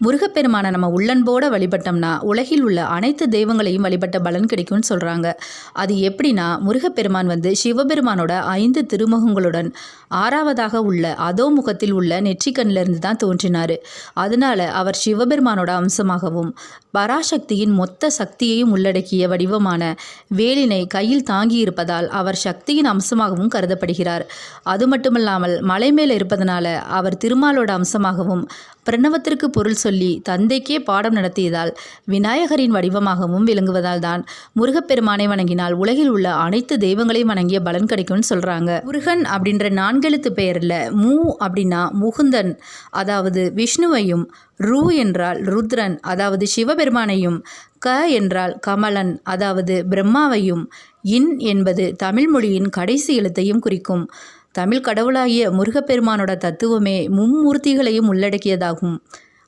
முருகப்பெருமானை நம்ம உள்ளன்போட வழிபட்டோம்னா உலகில் உள்ள அனைத்து தெய்வங்களையும் வழிபட்ட பலன் கிடைக்கும்னு சொல்கிறாங்க. அது எப்படின்னா, முருகப்பெருமான் சிவபெருமானோட 5 திருமுகங்களுடன் 6வதாக உள்ள அதோமுகத்தில் உள்ள நெற்றிக்கண்ணிலிருந்து தான் தோன்றினார். அதனால அவர் சிவபெருமானோட அம்சமாகவும் பராசக்தியின் மொத்த சக்தியையும் உள்ளடக்கிய வடிவமான வேலினை கையில் தாங்கி இருப்பதால் அவர் சக்தியின் அம்சமாகவும் கருதப்படுகிறார். அது மட்டுமல்லாமல் மலை மேலே இருப்பதனால அவர் திருமாலோட அம்சமாகவும் பிரணவத்திற்கு பொருள் சொல்லி தந்தைக்கே பாடம் நடத்தியதால் விநாயகரின் வடிவமாகவும் விளங்குவதால் தான் முருகப்பெருமானை வணங்கினால் உலகில் உள்ள அனைத்து தெய்வங்களையும் வணங்கிய பலன் கிடைக்கும்னு சொல்கிறாங்க. முருகன் அப்படின்ற 4 எழுத்து பெயரில் மூ அப்படின்னா முகுந்தன், அதாவது விஷ்ணுவையும், ரு என்றால் ருத்ரன், அதாவது சிவபெருமானையும், க என்றால் கமலன், அதாவது பிரம்மாவையும், இன் என்பது தமிழ் மொழியின் கடைசி எழுத்தையும் குறிக்கும். தமிழ் கடவுளாகிய முருகப்பெருமானோட தத்துவமே மும்மூர்த்திகளையும் உள்ளடக்கியதாகும்.